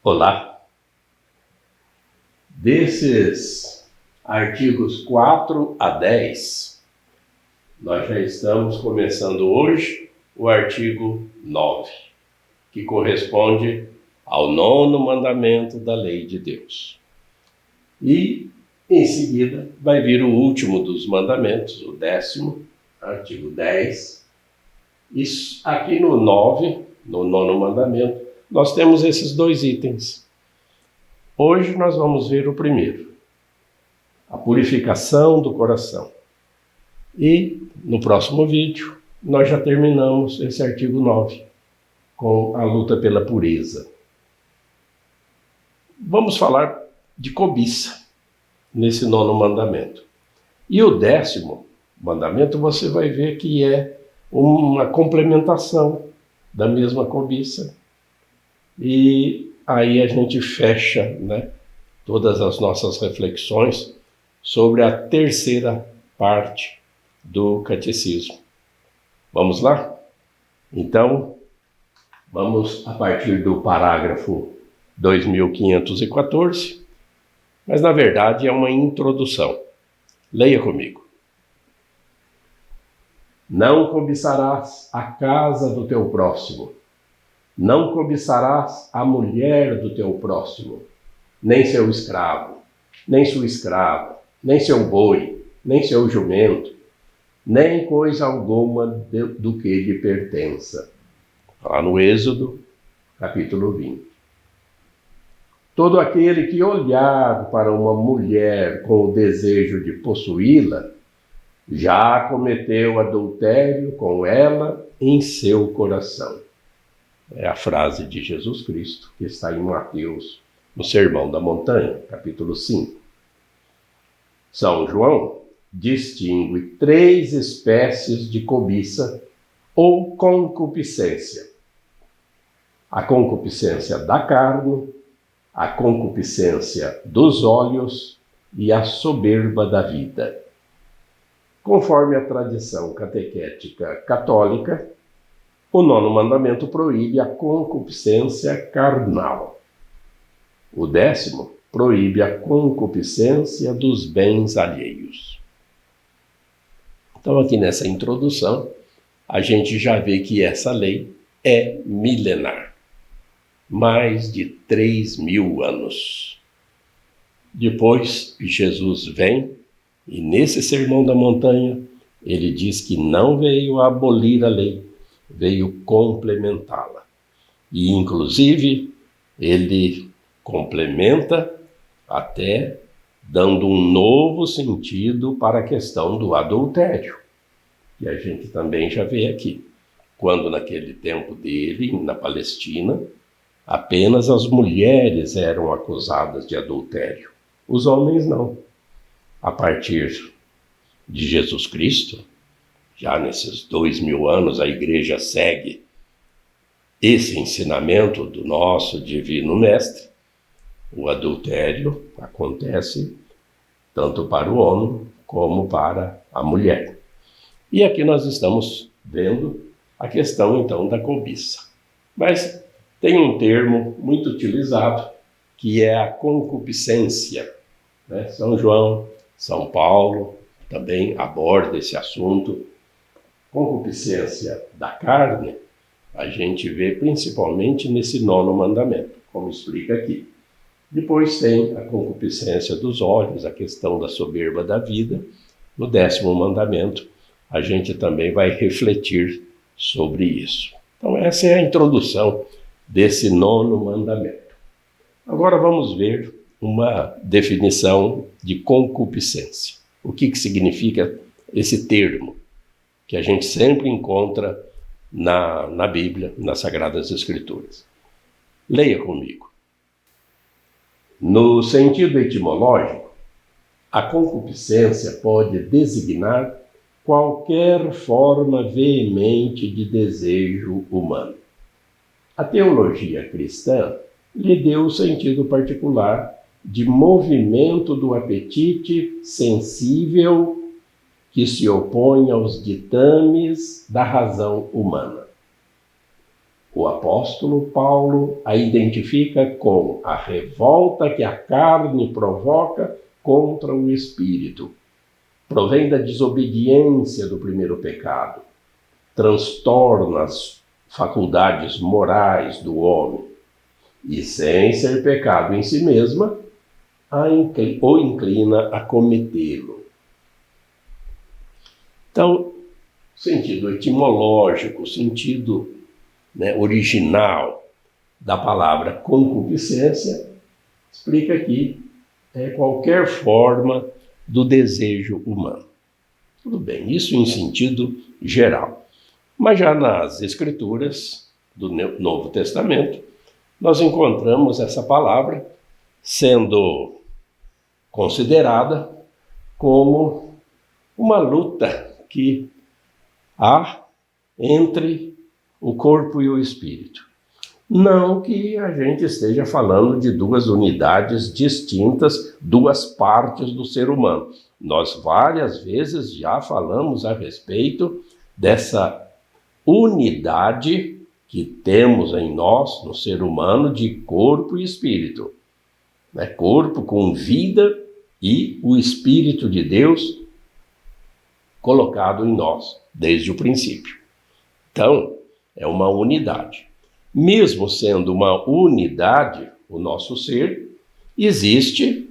Olá! Desses artigos 4 a 10, nós já estamos começando hoje o artigo 9, que corresponde ao 9º mandamento da lei de Deus. E, em seguida, vai vir o último dos mandamentos, o 10º, artigo 10. E aqui no 9, no 9º mandamento, nós temos esses dois itens. Hoje nós vamos ver o primeiro, a purificação do coração. E no próximo vídeo nós já terminamos esse artigo 9, com a luta pela pureza. Vamos falar de cobiça nesse 9º mandamento. E o 10º mandamento você vai ver que é uma complementação da mesma cobiça. E aí a gente fecha, todas as nossas reflexões sobre a terceira parte do catecismo. Vamos lá? Então, vamos a partir do parágrafo 2514, mas na verdade é uma introdução. Leia comigo. Não cobiçarás a casa do teu próximo. Não cobiçarás a mulher do teu próximo, nem seu escravo, nem sua escrava, nem seu boi, nem seu jumento, nem coisa alguma do que lhe pertença. Lá no Êxodo, capítulo 20. Todo aquele que olhar para uma mulher com o desejo de possuí-la, já cometeu adultério com ela em seu coração. É a frase de Jesus Cristo, que está em Mateus, no Sermão da Montanha, capítulo 5. São João distingue 3 espécies de cobiça ou concupiscência. A concupiscência da carne, a concupiscência dos olhos e a soberba da vida. Conforme a tradição catequética católica, o 9º mandamento proíbe a concupiscência carnal. O 10º proíbe a concupiscência dos bens alheios. Então, aqui nessa introdução, a gente já vê que essa lei é milenar. Mais de 3.000 anos. Depois, Jesus vem e nesse Sermão da Montanha, ele diz que não veio abolir a lei, veio complementá-la. E, inclusive, ele complementa até dando um novo sentido para a questão do adultério, que a gente também já vê aqui. Quando naquele tempo dele, na Palestina, apenas as mulheres eram acusadas de adultério, os homens não. A partir de Jesus Cristo, já nesses 2.000 anos, a Igreja segue esse ensinamento do nosso Divino Mestre. O adultério acontece tanto para o homem como para a mulher. E aqui nós estamos vendo a questão, então, da cobiça. Mas tem um termo muito utilizado, que é a concupiscência. São João, São Paulo também aborda esse assunto. Concupiscência da carne, a gente vê principalmente nesse 9º mandamento, como explica aqui. Depois tem a concupiscência dos olhos, a questão da soberba da vida. No 10º mandamento, a gente também vai refletir sobre isso. Então, essa é a introdução desse 9º mandamento. Agora vamos ver uma definição de concupiscência. O que significa esse termo, que a gente sempre encontra na Bíblia, nas Sagradas Escrituras. Leia comigo. No sentido etimológico, a concupiscência pode designar qualquer forma veemente de desejo humano. A teologia cristã lhe deu o sentido particular de movimento do apetite sensível que se opõe aos ditames da razão humana. o apóstolo Paulo a identifica com a revolta que a carne provoca contra o espírito. Provém da desobediência do primeiro pecado. Transtorna as faculdades morais do homem. E sem ser pecado em si mesma, o inclina a cometê-lo. Então, sentido etimológico, sentido original da palavra concupiscência, explica que é qualquer forma do desejo humano. Tudo bem, isso em sentido geral. Mas já nas Escrituras do Novo Testamento, nós encontramos essa palavra sendo considerada como uma luta que há entre o corpo e o espírito. Não que a gente esteja falando de duas unidades distintas, duas partes do ser humano. Nós várias vezes já falamos a respeito dessa unidade que temos em nós, no ser humano, de corpo e espírito. Corpo com vida e o Espírito de Deus colocado em nós desde o princípio. Então, é uma unidade. Mesmo sendo uma unidade, o nosso ser, existe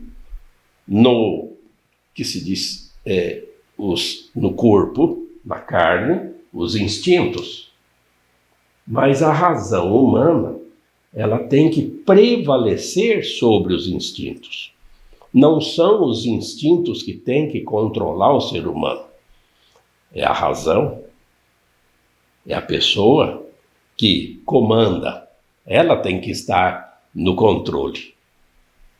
no que se diz no corpo, na carne, os instintos. Mas a razão humana, ela tem que prevalecer sobre os instintos. Não são os instintos que têm que controlar o ser humano. É a razão, é a pessoa que comanda. Ela tem que estar no controle.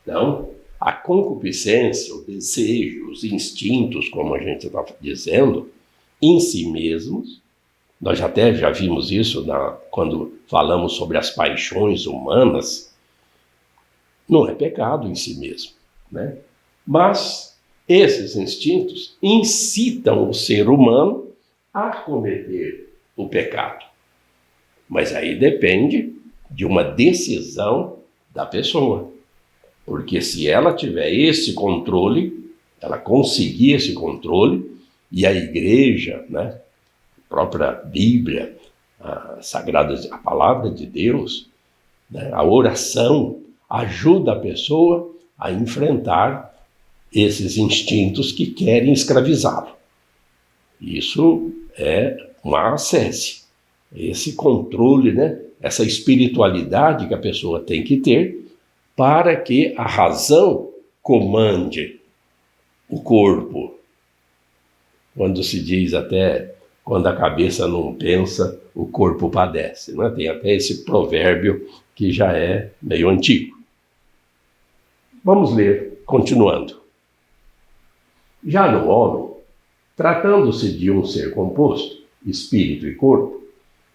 Então, a concupiscência, o desejo, os instintos, como a gente está dizendo, em si mesmos, nós já vimos isso quando falamos sobre as paixões humanas, não é pecado em si mesmo, Mas esses instintos incitam o ser humano a cometer o pecado. Mas aí depende de uma decisão da pessoa. Porque se ela tiver esse controle, ela conseguir esse controle, e a igreja, a própria Bíblia, a palavra de Deus, a oração, ajuda a pessoa a enfrentar esses instintos que querem escravizá-lo. Isso é uma ascese. Esse controle, essa espiritualidade que a pessoa tem que ter para que a razão comande o corpo. Quando se diz até, quando a cabeça não pensa, o corpo padece. Tem até esse provérbio que já é meio antigo. Vamos ler, continuando. Já no homem, tratando-se de um ser composto, espírito e corpo,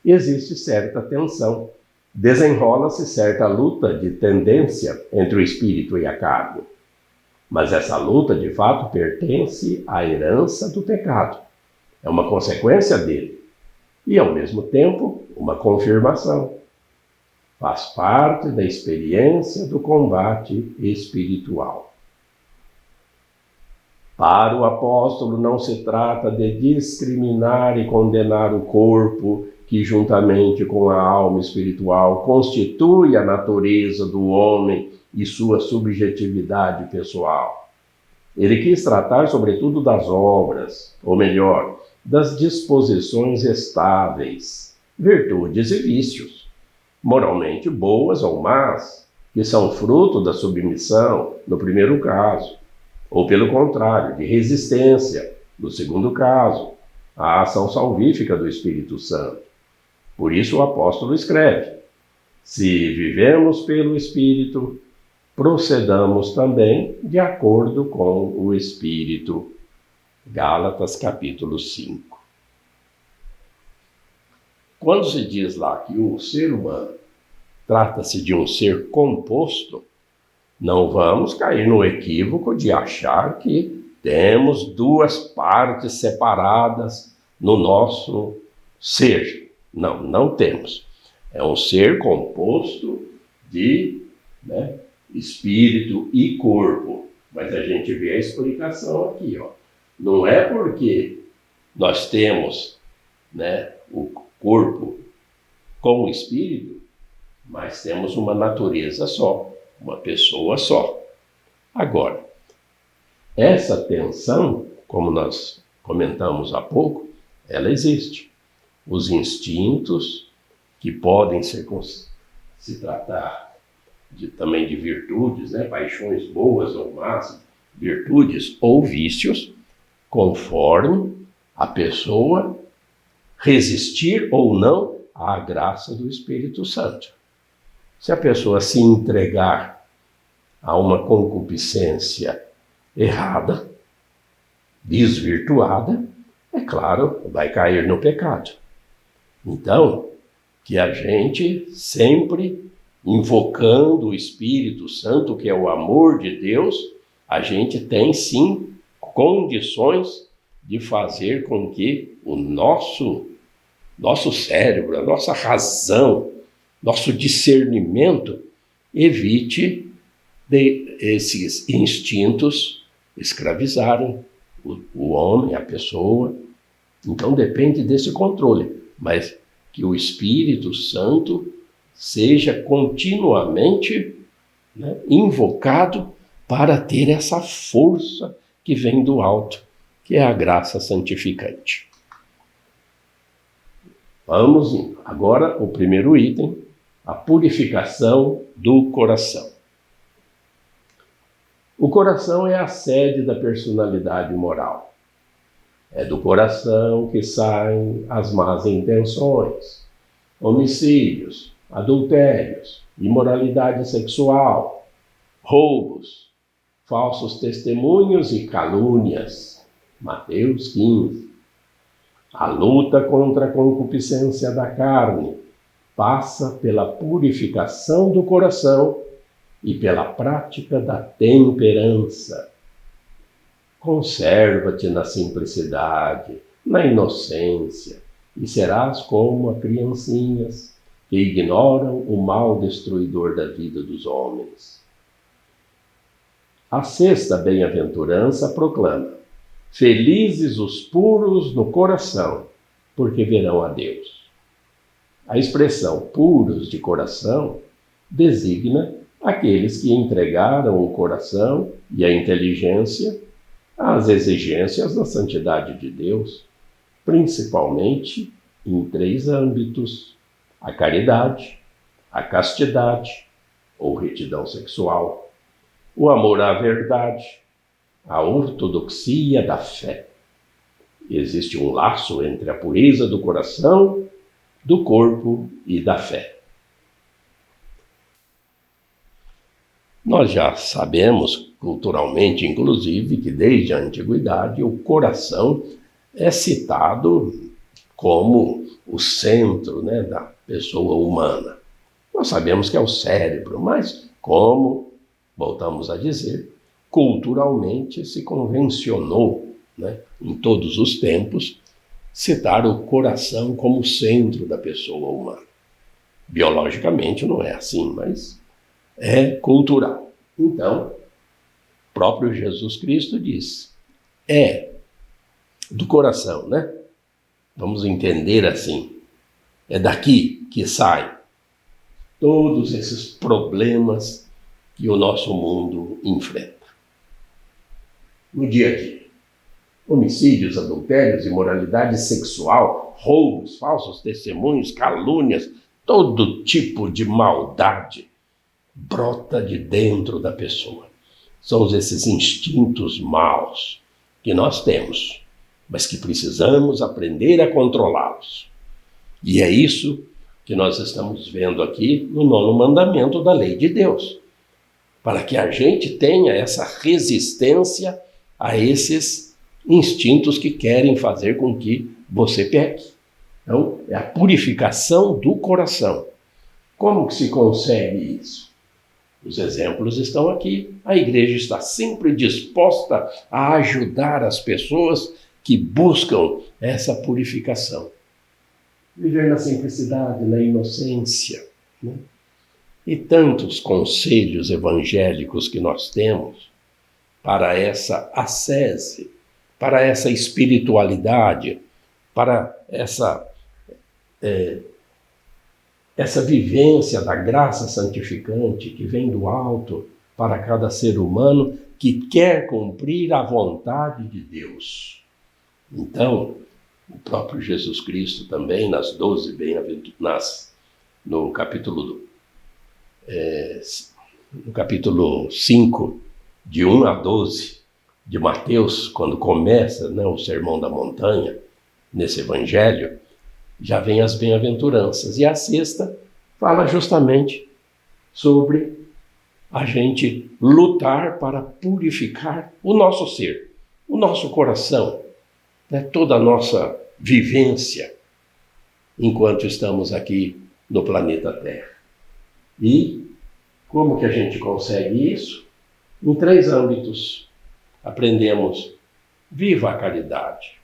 existe certa tensão, desenrola-se certa luta de tendência entre o espírito e a carne. Mas essa luta, de fato, pertence à herança do pecado. É uma consequência dele. E, ao mesmo tempo, uma confirmação. Faz parte da experiência do combate espiritual. Para o apóstolo, não se trata de discriminar e condenar o corpo, que juntamente com a alma espiritual constitui a natureza do homem e sua subjetividade pessoal. Ele quis tratar sobretudo das obras, ou melhor, das disposições estáveis, virtudes e vícios, moralmente boas ou más, que são fruto da submissão, no primeiro caso, ou pelo contrário, de resistência, no segundo caso, à ação salvífica do Espírito Santo. Por isso o apóstolo escreve: se vivemos pelo Espírito, procedamos também de acordo com o Espírito. Gálatas capítulo 5. Quando se diz lá que o ser humano trata-se de um ser composto, não vamos cair no equívoco de achar que temos duas partes separadas no nosso ser. Não temos. É um ser composto de, né, espírito e corpo. Mas a gente vê a explicação aqui, ó. Não é porque nós temos, né, o corpo com o espírito, mas temos uma natureza só, uma pessoa só. Agora, essa tensão, como nós comentamos há pouco, ela existe. Os instintos, que podem se tratar também de virtudes, né? Paixões boas ou más, virtudes ou vícios, conforme a pessoa resistir ou não à graça do Espírito Santo. Se a pessoa se entregar a uma concupiscência errada, desvirtuada, é claro, vai cair no pecado. Então, que a gente sempre, invocando o Espírito Santo, que é o amor de Deus, a gente tem sim condições de fazer com que o nosso cérebro, a nossa razão, nosso discernimento evite esses instintos escravizarem o homem, a pessoa. Então depende desse controle, mas que o Espírito Santo seja continuamente, né, invocado para ter essa força que vem do alto, que é a graça santificante. Vamos agora o primeiro item, a purificação do coração. O coração é a sede da personalidade moral. É do coração que saem as más intenções, homicídios, adultérios, imoralidade sexual, roubos, falsos testemunhos e calúnias. Mateus 15. A luta contra a concupiscência da carne passa pela purificação do coração e pela prática da temperança. Conserva-te na simplicidade, na inocência, e serás como a criancinhas que ignoram o mal destruidor da vida dos homens. A sexta bem-aventurança proclama: felizes os puros no coração, porque verão a Deus. A expressão puros de coração designa aqueles que entregaram o coração e a inteligência às exigências da santidade de Deus, principalmente em 3 âmbitos: a caridade, a castidade ou retidão sexual, o amor à verdade, a ortodoxia da fé. Existe um laço entre a pureza do coração, do corpo e da fé. Nós já sabemos, culturalmente inclusive, que desde a antiguidade o coração é citado como o centro, né, da pessoa humana. Nós sabemos que é o cérebro, mas como, voltamos a dizer, culturalmente se convencionou, né, em todos os tempos, citar o coração como centro da pessoa humana. Biologicamente não é assim, mas é cultural. Então, o próprio Jesus Cristo diz, é do coração, né? Vamos entender assim, é daqui que saem todos esses problemas que o nosso mundo enfrenta. No dia a dia, homicídios, adultérios, imoralidade sexual, roubos, falsos testemunhos, calúnias, todo tipo de maldade brota de dentro da pessoa. São esses instintos maus que nós temos, mas que precisamos aprender a controlá-los. E é isso que nós estamos vendo aqui no 9º mandamento da lei de Deus, para que a gente tenha essa resistência a esses instintos que querem fazer com que você peque. Então, é a purificação do coração. Como que se consegue isso? Os exemplos estão aqui. A igreja está sempre disposta a ajudar as pessoas que buscam essa purificação. viver na simplicidade, na inocência, né? E tantos conselhos evangélicos que nós temos para essa ascese, para essa espiritualidade, para essa vivência da graça santificante que vem do alto para cada ser humano que quer cumprir a vontade de Deus. Então, o próprio Jesus Cristo também, nas 12 bem-aventuranças, no capítulo 5, de 1 a 12, de Mateus, quando começa, né, o Sermão da Montanha, nesse evangelho, já vem as bem-aventuranças. E a sexta fala justamente sobre a gente lutar para purificar o nosso ser, o nosso coração, né, toda a nossa vivência enquanto estamos aqui no planeta Terra. E como que a gente consegue isso? Em 3 âmbitos. Aprendemos: viva a caridade.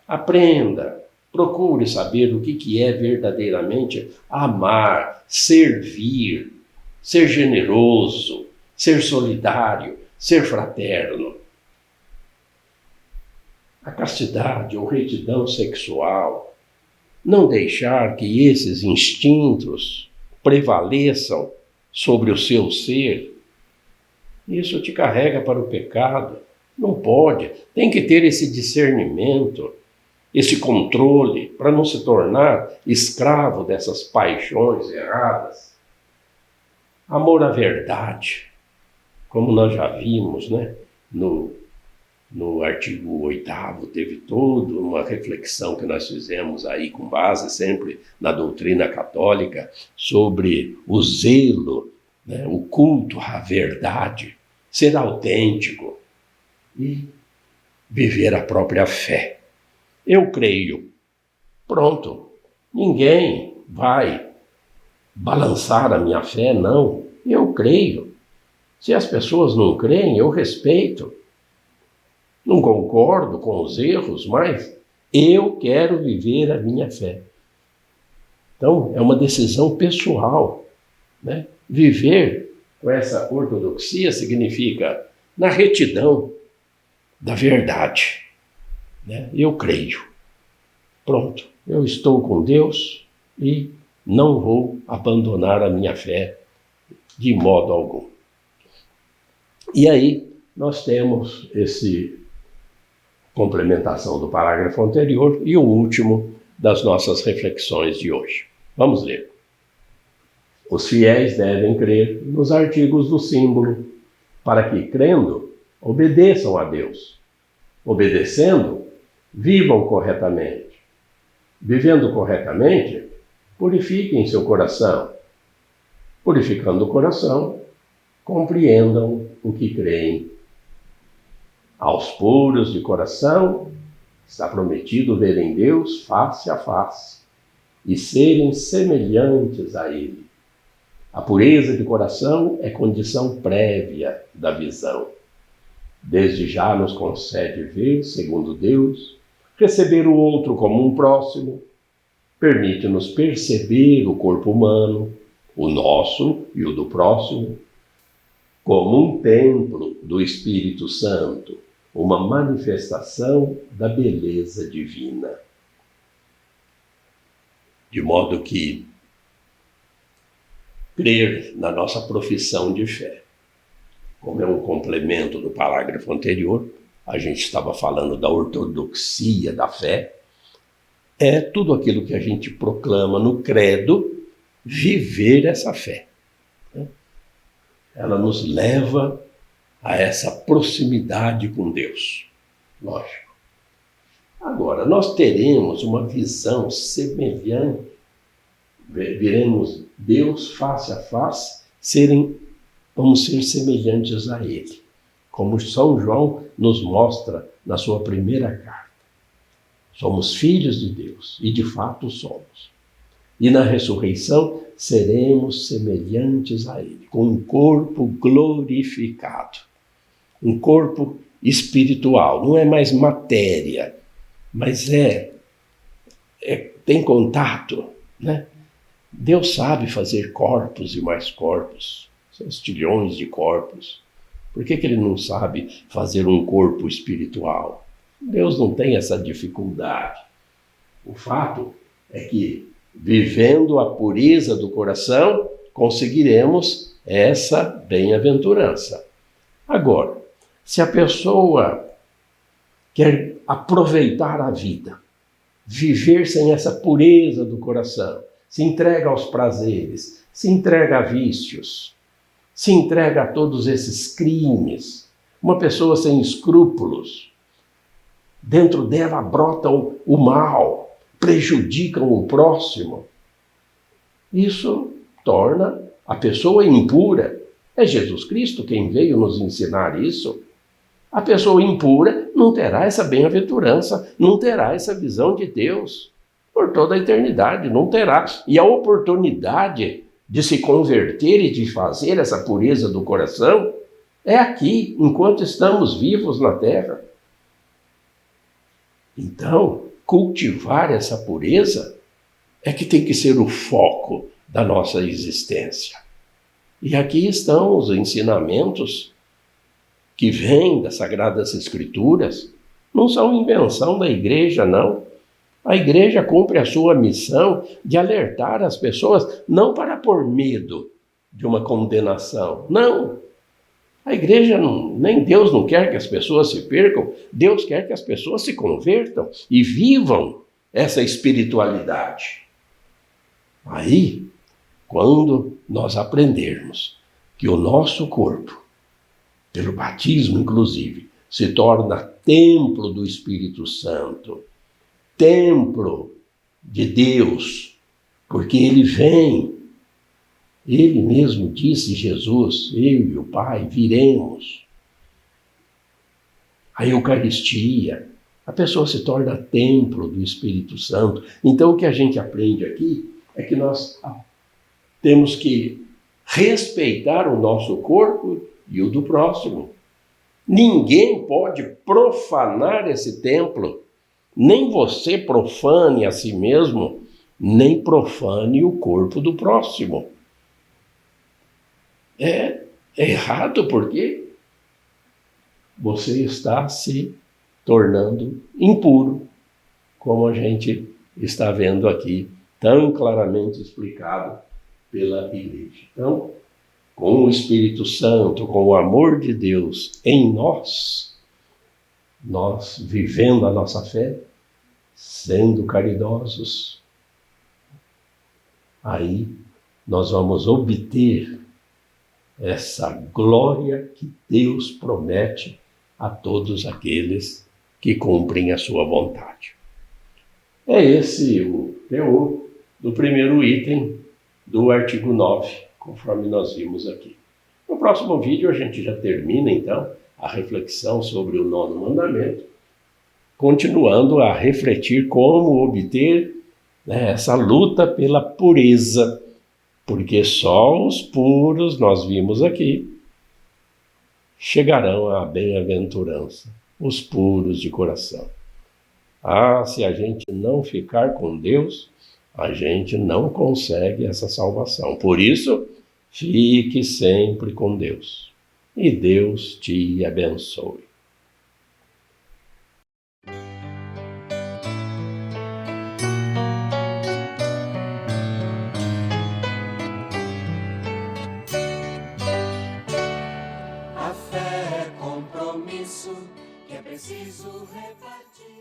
Aprenda, procure saber o que é verdadeiramente amar, servir, ser generoso, ser solidário, ser fraterno. A castidade ou retidão sexual, não deixar que esses instintos prevaleçam sobre o seu ser, isso te carrega para o pecado. Não pode, tem que ter esse discernimento, esse controle, para não se tornar escravo dessas paixões erradas. Amor à verdade, como nós já vimos, né? No artigo 8º, teve toda uma reflexão que nós fizemos aí com base sempre na doutrina católica sobre o zelo, né, o culto à verdade, ser autêntico e viver a própria fé. Eu creio. Pronto. Ninguém vai balançar a minha fé, não. Eu creio. Se as pessoas não creem, eu respeito. Não concordo com os erros, mas eu quero viver a minha fé. Então, é uma decisão pessoal, né? Viver com essa ortodoxia significa na retidão da verdade, né? Eu creio. Pronto, eu estou com Deus e não vou abandonar a minha fé de modo algum. E aí nós temos esse complementação do parágrafo anterior e o último das nossas reflexões de hoje. Vamos ler. Os fiéis devem crer nos artigos do símbolo, para que, crendo, obedeçam a Deus. Obedecendo, vivam corretamente. Vivendo corretamente, purifiquem seu coração. Purificando o coração, compreendam o que creem. Aos puros de coração, está prometido verem Deus face a face e serem semelhantes a Ele. A pureza de coração é condição prévia da visão. Desde já nos concede ver, segundo Deus, receber o outro como um próximo, permite-nos perceber o corpo humano, o nosso e o do próximo, como um templo do Espírito Santo, uma manifestação da beleza divina. De modo que crer na nossa profissão de fé, como é um complemento do parágrafo anterior, a gente estava falando da ortodoxia da fé, é tudo aquilo que a gente proclama no credo, viver essa fé. Ela nos leva a essa proximidade com Deus. Lógico. Agora, nós teremos uma visão semelhante, veremos Deus face a face, vamos ser semelhantes a Ele, como São João nos mostra na sua primeira carta. Somos filhos de Deus, e de fato somos. E na ressurreição seremos semelhantes a Ele, com um corpo glorificado, um corpo espiritual, não é mais matéria, mas é tem contato, né? Deus sabe fazer corpos e mais corpos, sextilhões de corpos. Por que ele não sabe fazer um corpo espiritual? Deus não tem essa dificuldade. O fato é que, vivendo a pureza do coração, conseguiremos essa bem-aventurança. Agora, se a pessoa quer aproveitar a vida, viver sem essa pureza do coração, se entrega aos prazeres, se entrega a vícios, se entrega a todos esses crimes, uma pessoa sem escrúpulos, dentro dela brotam o mal, prejudicam o próximo. Isso torna a pessoa impura. É Jesus Cristo quem veio nos ensinar isso. A pessoa impura não terá essa bem-aventurança, não terá essa visão de Deus por toda a eternidade, não terá. E a oportunidade de se converter e de fazer essa pureza do coração é aqui, enquanto estamos vivos na terra. Então, cultivar essa pureza é que tem que ser o foco da nossa existência. E aqui estão os ensinamentos que vêm das Sagradas Escrituras. Não são invenção da igreja, não. A igreja cumpre a sua missão de alertar as pessoas, não para pôr medo de uma condenação, não. A igreja, nem Deus não quer que as pessoas se percam, Deus quer que as pessoas se convertam e vivam essa espiritualidade. Aí, quando nós aprendermos que o nosso corpo, pelo batismo inclusive, se torna templo do Espírito Santo, templo de Deus, porque ele vem. Ele mesmo disse, Jesus, eu e o Pai viremos. A Eucaristia, a pessoa se torna templo do Espírito Santo. Então o que a gente aprende aqui é que nós temos que respeitar o nosso corpo e o do próximo. Ninguém pode profanar esse templo. Nem você profane a si mesmo, nem profane o corpo do próximo. É errado porque você está se tornando impuro, como a gente está vendo aqui, tão claramente explicado pela igreja. Então, com o Espírito Santo, com o amor de Deus em nós vivendo a nossa fé, sendo caridosos, aí nós vamos obter essa glória que Deus promete a todos aqueles que cumprem a sua vontade. É esse o teor do primeiro item do artigo 9, conforme nós vimos aqui. No próximo vídeo a gente já termina, então, a reflexão sobre o 9º mandamento, continuando a refletir como obter essa luta pela pureza, porque só os puros, nós vimos aqui, chegarão à bem-aventurança, os puros de coração. Se a gente não ficar com Deus, a gente não consegue essa salvação. Por isso, fique sempre com Deus. E Deus te abençoe. A fé é compromisso que é preciso repartir.